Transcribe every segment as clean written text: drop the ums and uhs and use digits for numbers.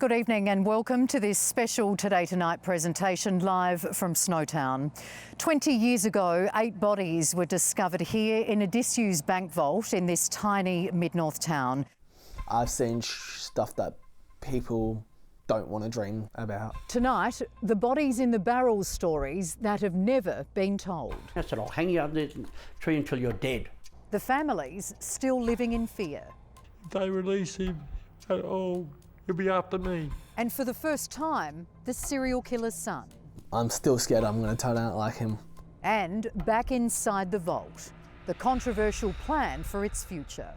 Good evening and welcome to this special Today Tonight presentation live from Snowtown. 20 years ago, 8 bodies were discovered here in a disused bank vault in this tiny mid-north town. I've seen stuff that people don't want to dream about. Tonight, the bodies in the barrel stories that have never been told. That's it, I'll hang you up the tree until you're dead. The families still living in fear. They release him and he'll be after me. And for the first time, the serial killer's son. I'm still scared I'm going to turn out like him. And back inside the vault, the controversial plan for its future.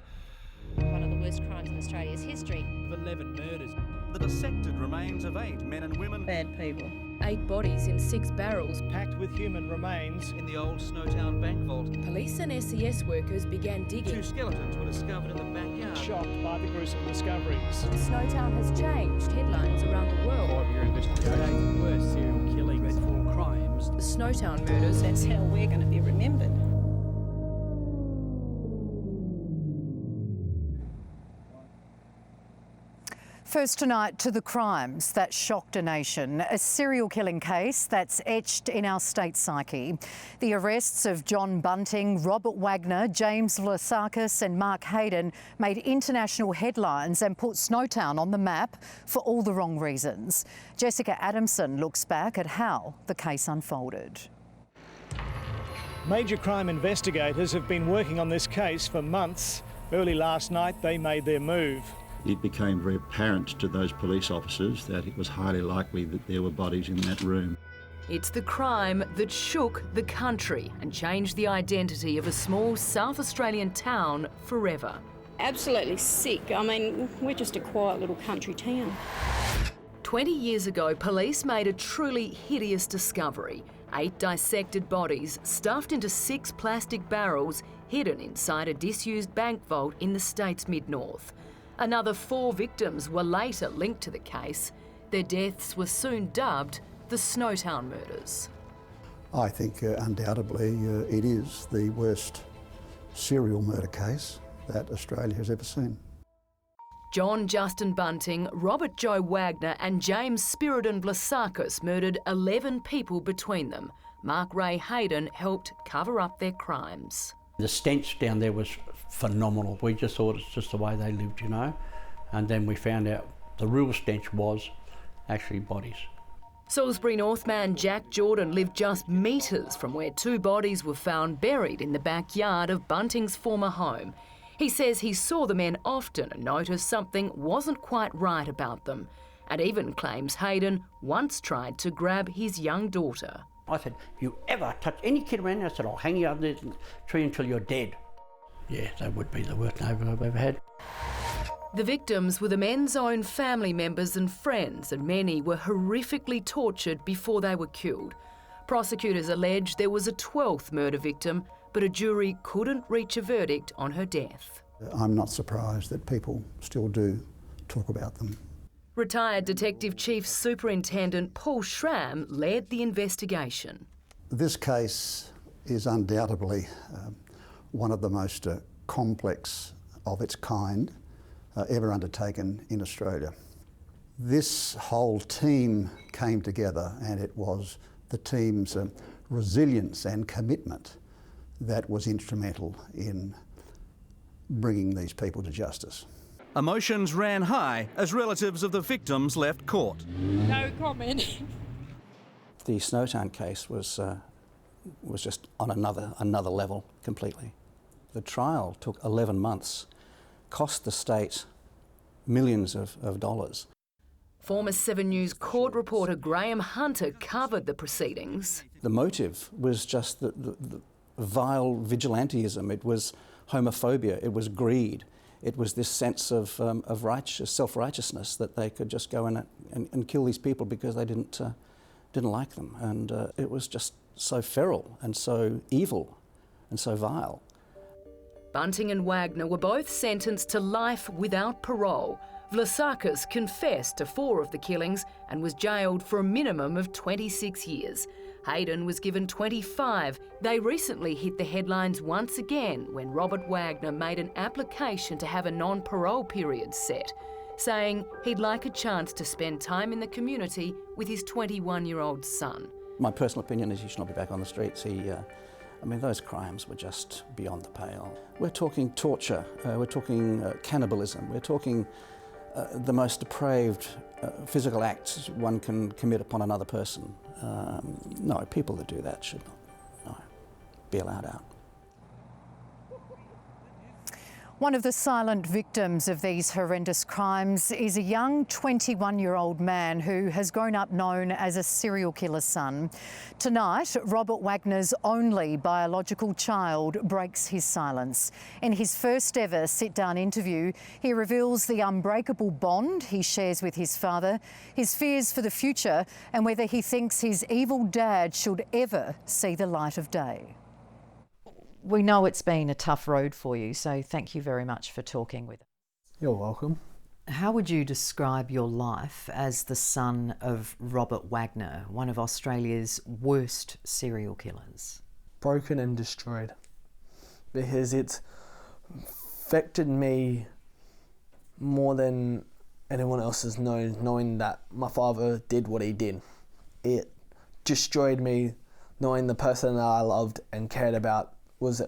One of the worst crimes in Australia's history. 11 murders. The dissected remains of 8 men and women. Bad people. 8 bodies in 6 barrels. Packed with human remains. In the old Snowtown bank vault. Police and SES workers began digging. 2 skeletons were discovered in the backyard. Shocked by the gruesome discoveries. Snowtown has changed headlines around the world. 5-year investigation. Worst serial killing, dreadful crimes. The Snowtown murders. That's how we're going to be remembered. First tonight to the crimes that shocked a nation, a serial killing case that's etched in our state psyche. The arrests of John Bunting, Robert Wagner, James Vlasakis and Mark Hayden made international headlines and put Snowtown on the map for all the wrong reasons. Jessica Adamson looks back at how the case unfolded. Major crime investigators have been working on this case for months. Early last night, they made their move. It became very apparent to those police officers that it was highly likely that there were bodies in that room. It's the crime that shook the country and changed the identity of a small South Australian town forever. Absolutely sick. I mean, we're just a quiet little country town. 20 years ago, police made a truly hideous discovery. 8 dissected bodies stuffed into 6 plastic barrels hidden inside a disused bank vault in the state's mid-north. Another 4 victims were later linked to the case. Their deaths were soon dubbed the Snowtown murders. I think undoubtedly it is the worst serial murder case that Australia has ever seen. John Justin Bunting, Robert Joe Wagner and James Spiridon Vlasakis murdered 11 people between them. Mark Ray Hayden helped cover up their crimes. The stench down there was phenomenal. We just thought it's just the way they lived, you know. And then we found out the real stench was actually bodies. Salisbury North man Jack Jordan lived just metres from where 2 bodies were found buried in the backyard of Bunting's former home. He says he saw the men often and noticed something wasn't quite right about them, and even claims Hayden once tried to grab his young daughter. I said, if you ever touch any kid around here, I said, I'll hang you up the tree until you're dead. Yeah, that would be the worst neighbour I've ever had. The victims were the men's own family members and friends, and many were horrifically tortured before they were killed. Prosecutors allege there was a 12th murder victim, but a jury couldn't reach a verdict on her death. I'm not surprised that people still do talk about them. Retired Detective Chief Superintendent Paul Schramm led the investigation. This case is undoubtedly one of the most complex of its kind ever undertaken in Australia. This whole team came together, and it was the team's resilience and commitment that was instrumental in bringing these people to justice. Emotions ran high as relatives of the victims left court. No comment. The Snowtown case was just on another level completely. The trial took 11 months, cost the state millions of dollars. Former 7 News court reporter Graham Hunter covered the proceedings. The motive was just the vile vigilantism. It was homophobia. It was greed. It was this sense of self-righteousness that they could just go in and kill these people because they didn't like them. And it was just so feral and so evil and so vile. Bunting and Wagner were both sentenced to life without parole. Vlasakis confessed to 4 of the killings and was jailed for a minimum of 26 years. Hayden was given 25. They recently hit the headlines once again when Robert Wagner made an application to have a non-parole period set. saying he'd like a chance to spend time in the community with his 21-year-old son. My personal opinion is he should not be back on the streets. I mean, those crimes were just beyond the pale. We're talking torture, we're talking cannibalism, we're talking the most depraved physical acts one can commit upon another person. No, people that do that should not be allowed out. One of the silent victims of these horrendous crimes is a young 21-year-old man who has grown up known as a serial killer's son. Tonight, Robert Wagner's only biological child breaks his silence. In his first ever sit-down interview, he reveals the unbreakable bond he shares with his father, his fears for the future, and whether he thinks his evil dad should ever see the light of day. We know it's been a tough road for you, so thank you very much for talking with us. You're welcome. How would you describe your life as the son of Robert Wagner, one of Australia's worst serial killers? Broken and destroyed, because it's affected me more than anyone else has known, knowing that my father did what he did. It destroyed me knowing the person that I loved and cared about was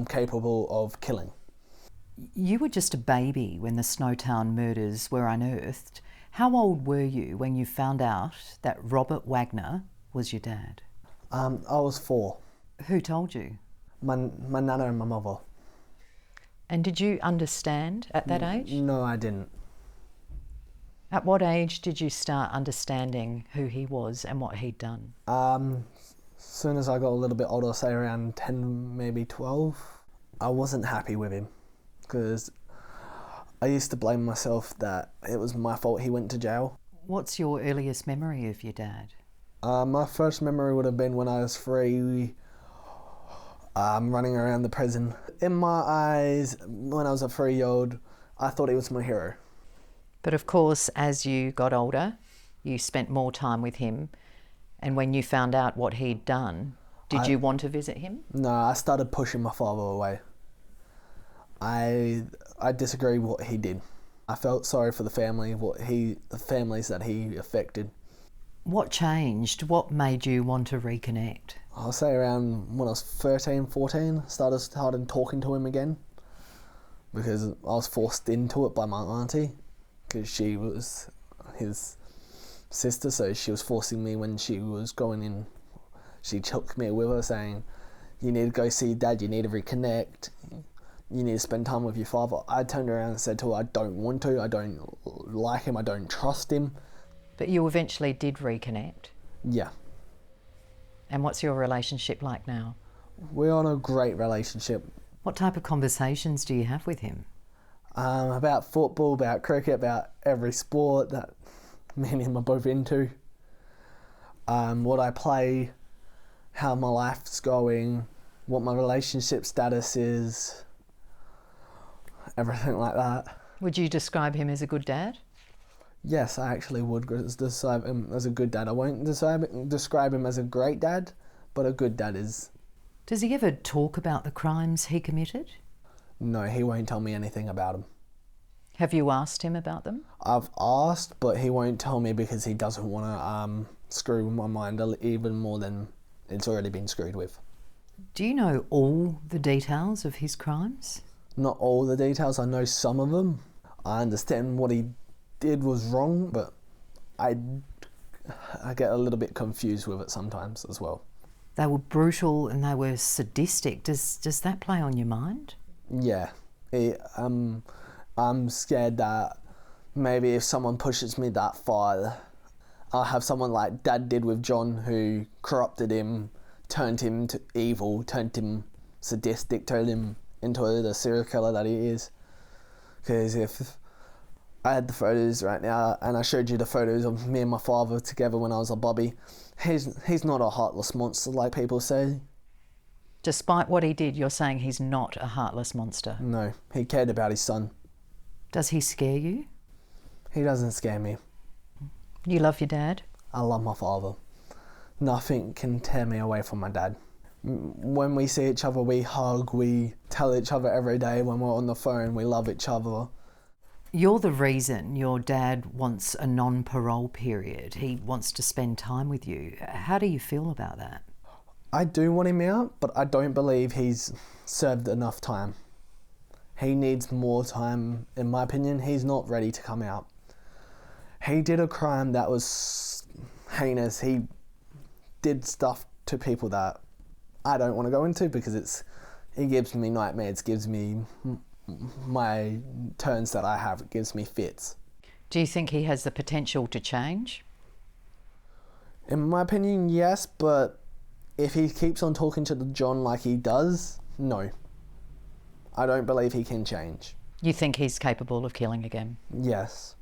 capable of killing. You were just a baby when the Snowtown murders were unearthed. How old were you when you found out that Robert Wagner was your dad? I was 4. Who told you? My nana and my mother. And did you understand at that age? No, I didn't. At what age did you start understanding who he was and what he'd done? As soon as I got a little bit older, say around 10, maybe 12, I wasn't happy with him because I used to blame myself that it was my fault he went to jail. What's your earliest memory of your dad? My first memory would have been when I was 3, running around the prison. In my eyes, when I was a 3-year-old, I thought he was my hero. But of course, as you got older, you spent more time with him. And when you found out what he'd done, did you want to visit him? No, I started pushing my father away. I disagree with what he did. I felt sorry for the family, the families that he affected. What changed? What made you want to reconnect? I'll say around when I was 13, 14, started talking to him again because I was forced into it by my auntie because she was his sister, so she was forcing me when she was going in. She took me with her saying, you need to go see Dad, you need to reconnect, you need to spend time with your father. I turned around and said to her, I don't want to, I don't like him, I don't trust him. But you eventually did reconnect? Yeah. And what's your relationship like now? We're on a great relationship. What type of conversations do you have with him? About football, about cricket, about every sport that me and him are both into. What I play, how my life's going, what my relationship status is, everything like that. Would you describe him as a good dad? Yes, I actually would describe him as a good dad. I won't describe him as a great dad, but a good dad is. Does he ever talk about the crimes he committed? No, he won't tell me anything about them. Have you asked him about them? I've asked, but he won't tell me because he doesn't want to screw with my mind even more than it's already been screwed with. Do you know all the details of his crimes? Not all the details, I know some of them. I understand what he did was wrong, but I get a little bit confused with it sometimes as well. They were brutal and they were sadistic. Does that play on your mind? Yeah. I'm scared that maybe if someone pushes me that far, I'll have someone like Dad did with John, who corrupted him, turned him to evil, turned him sadistic, turned him into the serial killer that he is. Because if I had the photos right now and I showed you the photos of me and my father together when I was a bobby, he's not a heartless monster like people say. Despite what he did, you're saying he's not a heartless monster? No, he cared about his son. Does he scare you? He doesn't scare me. You love your dad? I love my father. Nothing can tear me away from my dad. When we see each other, we hug, we tell each other every day when we're on the phone, we love each other. You're the reason your dad wants a non-parole period. He wants to spend time with you. How do you feel about that? I do want him out, but I don't believe he's served enough time. He needs more time, in my opinion. He's not ready to come out. He did a crime that was heinous. He did stuff to people that I don't want to go into because it gives me nightmares, gives me my turns that I have, it gives me fits. Do you think he has the potential to change? In my opinion, yes, but if he keeps on talking to John like he does, no. I don't believe he can change. You think he's capable of killing again? Yes.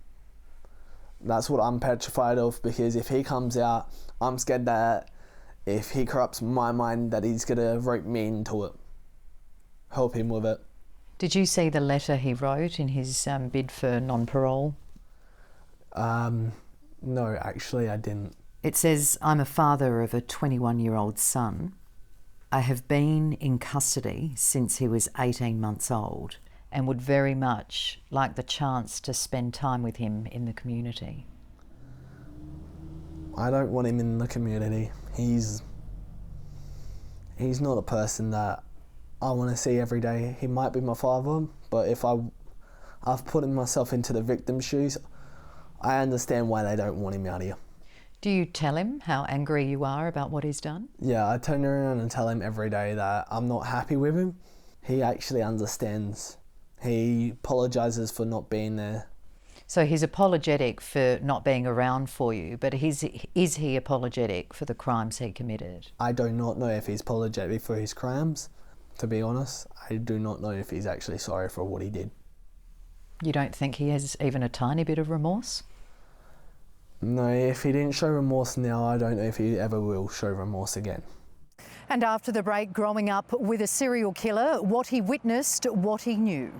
That's what I'm petrified of, because if he comes out, I'm scared that if he corrupts my mind, that he's going to rope me into it. Help him with it. Did you see the letter he wrote in his bid for non-parole? No, actually I didn't. It says, I'm a father of a 21-year-old son. I have been in custody since he was 18 months old and would very much like the chance to spend time with him in the community. I don't want him in the community. He's not a person that I want to see every day. He might be my father, but if I've put myself into the victim's shoes, I understand why they don't want him out here. Do you tell him how angry you are about what he's done? Yeah, I turn around and tell him every day that I'm not happy with him. He actually understands. He apologises for not being there. So he's apologetic for not being around for you, but is he apologetic for the crimes he committed? I do not know if he's apologetic for his crimes. To be honest, I do not know if he's actually sorry for what he did. You don't think he has even a tiny bit of remorse? No, if he didn't show remorse now, I don't know if he ever will show remorse again. And after the break, growing up with a serial killer, what he witnessed, what he knew.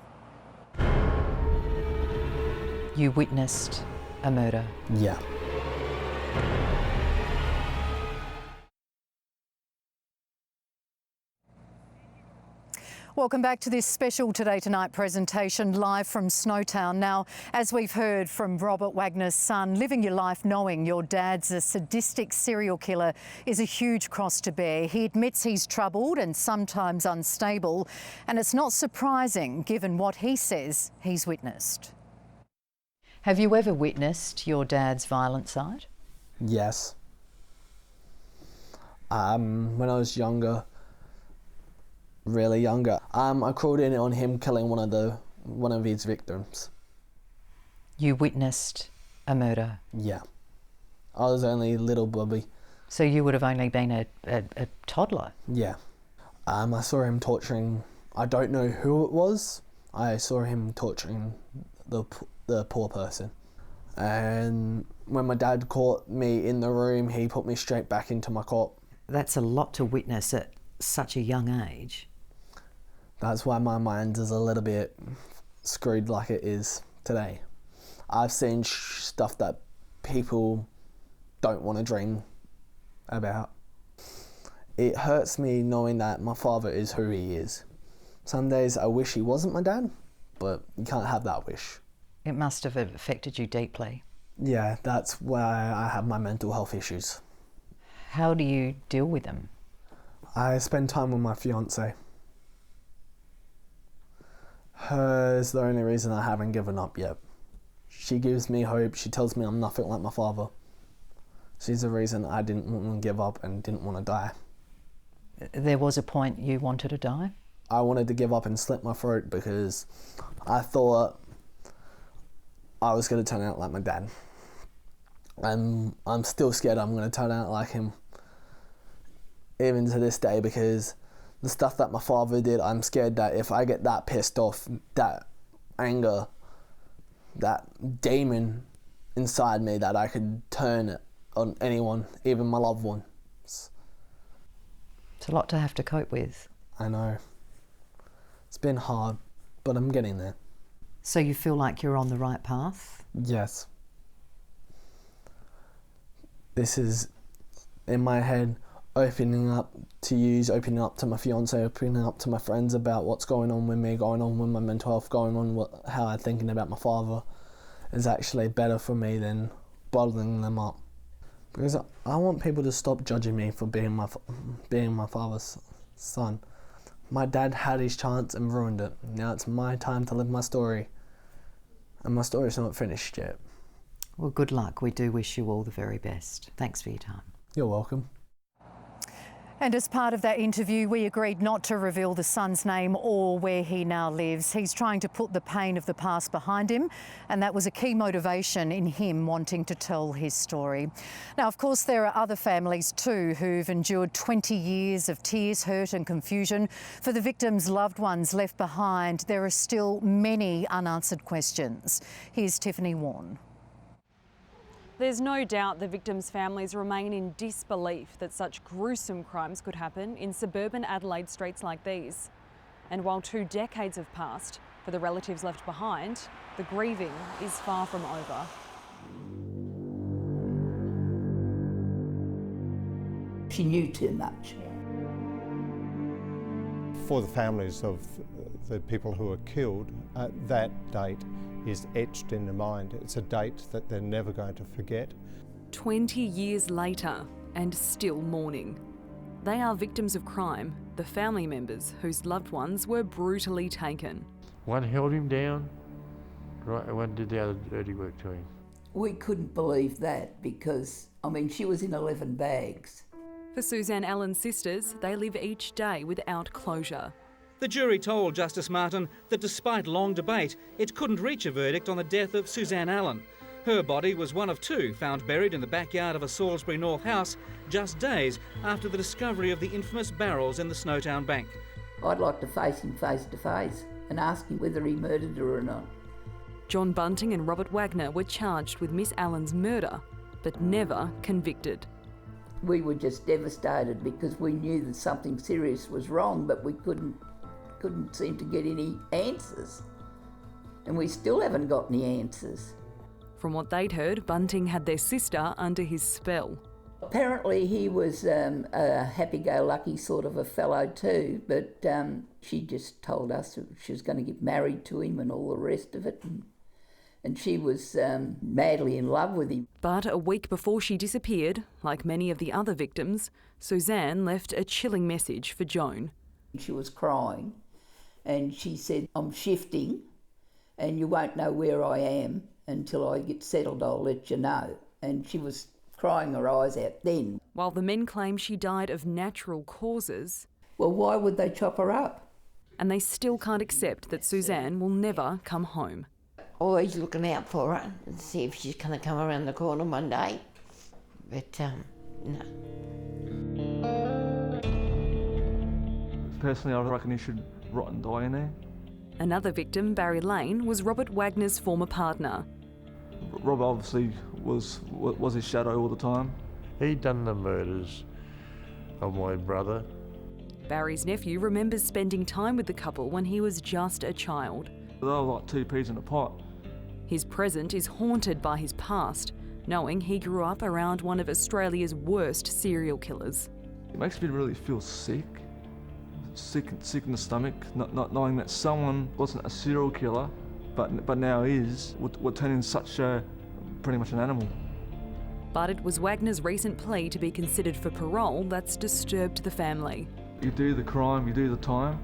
You witnessed a murder? Yeah. Welcome back to this special Today Tonight presentation live from Snowtown. Now, as we've heard from Robert Wagner's son, living your life knowing your dad's a sadistic serial killer is a huge cross to bear. He admits he's troubled and sometimes unstable, and it's not surprising given what he says he's witnessed. Have you ever witnessed your dad's violent side? Yes. When I was younger, really younger, I crawled in on him killing one of his victims. You witnessed a murder? Yeah. I was only a little bubby. So you would have only been a toddler? Yeah. I saw him torturing, I don't know who it was, I saw him torturing the poor person. And when my dad caught me in the room, he put me straight back into my cot. That's a lot to witness at such a young age. That's why my mind is a little bit screwed like it is today. I've seen stuff that people don't want to dream about. It hurts me knowing that my father is who he is. Some days I wish he wasn't my dad, but you can't have that wish. It must have affected you deeply. Yeah, that's why I have my mental health issues. How do you deal with them? I spend time with my fiancée. Her is the only reason I haven't given up yet. She gives me hope. She tells me I'm nothing like my father. She's the reason I didn't want to give up and didn't want to die. There was a point you wanted to die? I wanted to give up and slit my throat because I thought I was going to turn out like my dad. And I'm still scared I'm going to turn out like him, even to this day, because the stuff that my father did, I'm scared that if I get that pissed off, that anger, that demon inside me, that I could turn it on anyone, even my loved ones. It's a lot to have to cope with. I know. It's been hard, but I'm getting there. So you feel like you're on the right path? Yes. This is, in my head, opening up to yous, opening up to my fiance, opening up to my friends about what's going on with me, going on with my mental health, going on how I'm thinking about my father is actually better for me than bottling them up. Because I want people to stop judging me for being my father's son. My dad had his chance and ruined it. Now it's my time to live my story. And my story's not finished yet. Well, good luck. We do wish you all the very best. Thanks for your time. You're welcome. And as part of that interview, we agreed not to reveal the son's name or where he now lives. He's trying to put the pain of the past behind him, and that was a key motivation in him wanting to tell his story. Now, of course, there are other families too who've endured 20 years of tears, hurt and confusion. For the victims' loved ones left behind, there are still many unanswered questions. Here's Tiffany Warren. There's no doubt the victims' families remain in disbelief that such gruesome crimes could happen in suburban Adelaide streets like these. And while 2 decades have passed, for the relatives left behind, the grieving is far from over. She knew too much. For the families of the people who were killed, that date is etched in their mind. It's a date that they're never going to forget. 20 years later, and still mourning. They are victims of crime, the family members whose loved ones were brutally taken. One held him down, right, and one did the other dirty work to him. We couldn't believe that because, I mean, she was in 11 bags. For Suzanne Allen's sisters, they live each day without closure. The jury told Justice Martin that despite long debate, it couldn't reach a verdict on the death of Suzanne Allen. Her body was one of 2 found buried in the backyard of a Salisbury North house just days after the discovery of the infamous barrels in the Snowtown bank. I'd like to face him face to face and ask him whether he murdered her or not. John Bunting and Robert Wagner were charged with Miss Allen's murder, but never convicted. We were just devastated because we knew that something serious was wrong, but we couldn't seem to get any answers. And we still haven't got any answers. From what they'd heard, Bunting had their sister under his spell. Apparently he was a happy-go-lucky sort of a fellow too, but she just told us she was going to get married to him and all the rest of it. And she was madly in love with him. But a week before she disappeared, like many of the other victims, Suzanne left a chilling message for Joan. She was crying and she said, "I'm shifting and you won't know where I am until I get settled, I'll let you know." And she was crying her eyes out then. While the men claim she died of natural causes. Well, why would they chop her up? And they still can't accept that Suzanne will never come home. Always looking out for her and see if she's going to come around the corner one day. But, no. Personally, I reckon he should rot and die in there. Another victim, Barry Lane, was Robert Wagner's former partner. Rob obviously was his shadow all the time. He'd done the murders of my brother. Barry's nephew remembers spending time with the couple when he was just a child. They were like 2 peas in a pot. His present is haunted by his past, knowing he grew up around one of Australia's worst serial killers. It makes me really feel sick in the stomach, not knowing that someone wasn't a serial killer, but now is, would turn into pretty much an animal. But it was Wagner's recent plea to be considered for parole that's disturbed the family. You do the crime, you do the time,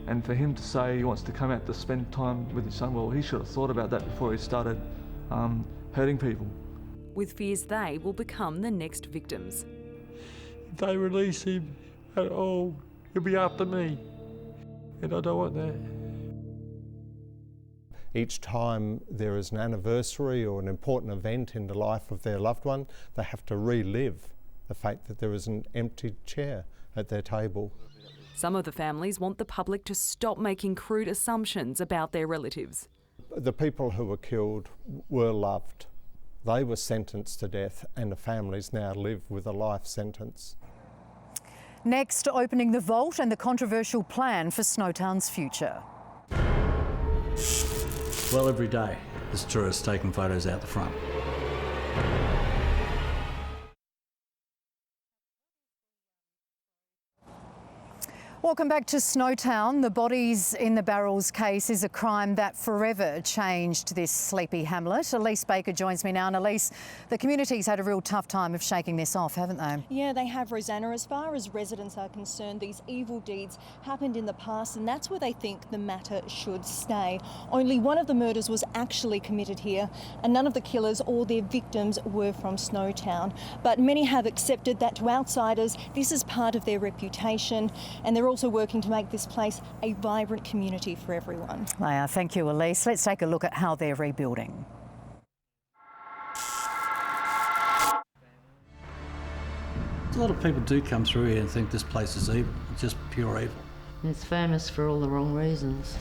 and for him to say he wants to come out to spend time with his son, well, he should have thought about that before he started hurting people. With fears they will become the next victims. If they release him at all, he'll be after me, and I don't want that. Each time there is an anniversary or an important event in the life of their loved one, they have to relive the fact that there is an empty chair at their table. Some of the families want the public to stop making crude assumptions about their relatives. The people who were killed were loved. They were sentenced to death, and the families now live with a life sentence. Next, opening the vault and the controversial plan for Snowtown's future. Well, every day there's tourists taking photos out the front. Welcome back to Snowtown. The bodies in the barrels case is a crime that forever changed this sleepy hamlet. Elise Baker joins me now. And Elise, the community's had a real tough time of shaking this off, haven't they? Yeah, they have, Rosanna. As far as residents are concerned, these evil deeds happened in the past, and that's where they think the matter should stay. Only one of the murders was actually committed here, and none of the killers or their victims were from Snowtown. But many have accepted that to outsiders, this is part of their reputation, and they're also working to make this place a vibrant community for everyone. Thank you, Elise. Let's take a look at how they're rebuilding. A lot of people do come through here and think this place is evil, just pure evil. It's famous for all the wrong reasons.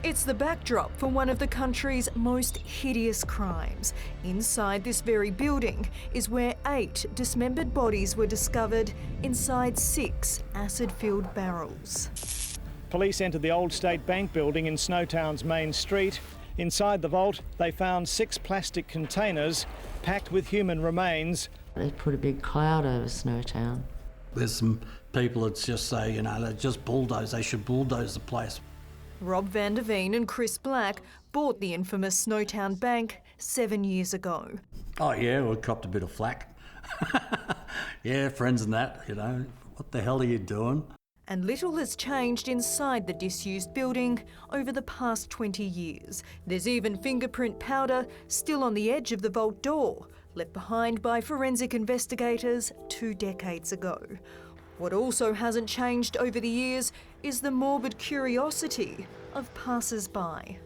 It's the backdrop for one of the country's most hideous crimes. Inside this very building is where 8 dismembered bodies were discovered inside 6 acid-filled barrels. Police entered the old State Bank building in Snowtown's main street. Inside the vault, they found 6 plastic containers packed with human remains. They put a big cloud over Snowtown. There's some people that just say, you know, they just bulldoze, they should bulldoze the place. Rob van der Veen and Chris Black bought the infamous Snowtown Bank 7 years ago. Oh yeah, we copped a bit of flack. Yeah, friends and that, you know, what the hell are you doing? And little has changed inside the disused building over the past 20 years. There's even fingerprint powder still on the edge of the vault door, left behind by forensic investigators 2 decades ago. What also hasn't changed over the years is the morbid curiosity of passers-by.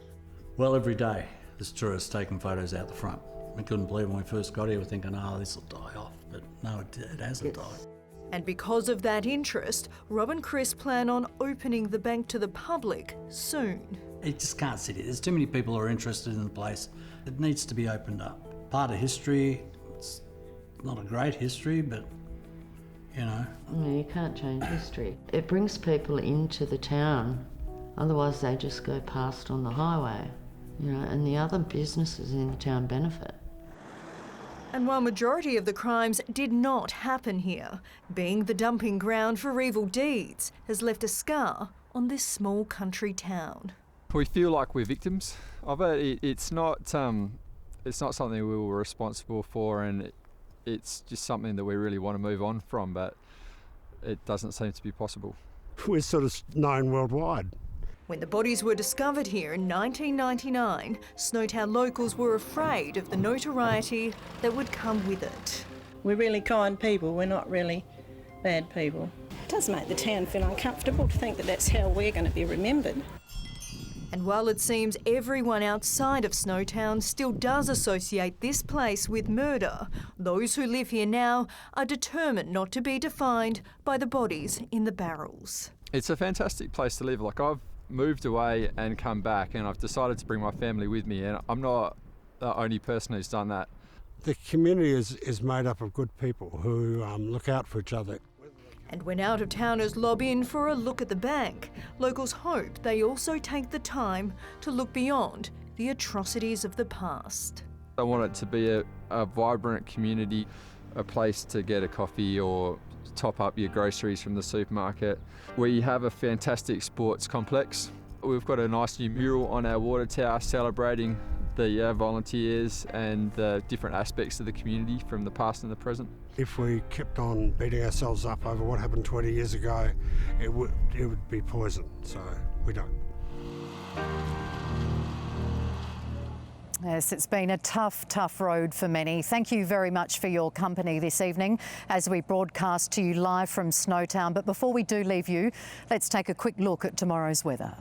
Well, every day there's tourists taking photos out the front. We couldn't believe when we first got here, we're thinking, oh, this will die off, but no, it hasn't died. And because of that interest, Rob and Chris plan on opening the bank to the public soon. It just can't sit here. There's too many people who are interested in the place. It needs to be opened up. Part of history, it's not a great history, but you know. No, you can't change history. It brings people into the town, otherwise they just go past on the highway, you know, and the other businesses in the town benefit. And while majority of the crimes did not happen here, being the dumping ground for evil deeds has left a scar on this small country town. We feel like we're victims of it. It's not something we were responsible for, and it's just something that we really want to move on from, but it doesn't seem to be possible. We're sort of known worldwide. When the bodies were discovered here in 1999, Snowtown locals were afraid of the notoriety that would come with it. We're really kind people, we're not really bad people. It does make the town feel uncomfortable to think that that's how we're going to be remembered. And while it seems everyone outside of Snowtown still does associate this place with murder, those who live here now are determined not to be defined by the bodies in the barrels. It's a fantastic place to live. Like, I've moved away and come back, and I've decided to bring my family with me, and I'm not the only person who's done that. The community is made up of good people who look out for each other. And when out-of-towners lob in for a look at the bank, locals hope they also take the time to look beyond the atrocities of the past. I want it to be a vibrant community, a place to get a coffee or top up your groceries from the supermarket. We have a fantastic sports complex. We've got a nice new mural on our water tower celebrating the volunteers and the different aspects of the community from the past and the present. If we kept on beating ourselves up over what happened 20 years ago, it would be poison, so we don't. Yes, it's been a tough road for many. Thank you very much for your company this evening as we broadcast to you live from Snowtown. But before we do leave you, let's take a quick look at tomorrow's weather.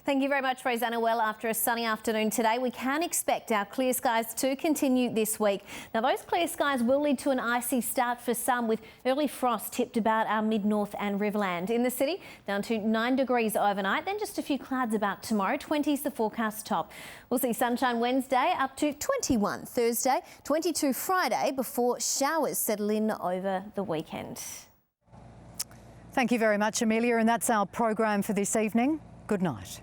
Thank you very much, Rosanna. Well, after a sunny afternoon today, we can expect our clear skies to continue this week. Now, those clear skies will lead to an icy start for some, with early frost tipped about our mid-north and Riverland. In the city, down to 9 degrees overnight, then just a few clouds about tomorrow. 20's the forecast top. We'll see sunshine Wednesday up to 21 Thursday, 22 Friday, before showers settle in over the weekend. Thank you very much, Amelia, and that's our program for this evening. Good night.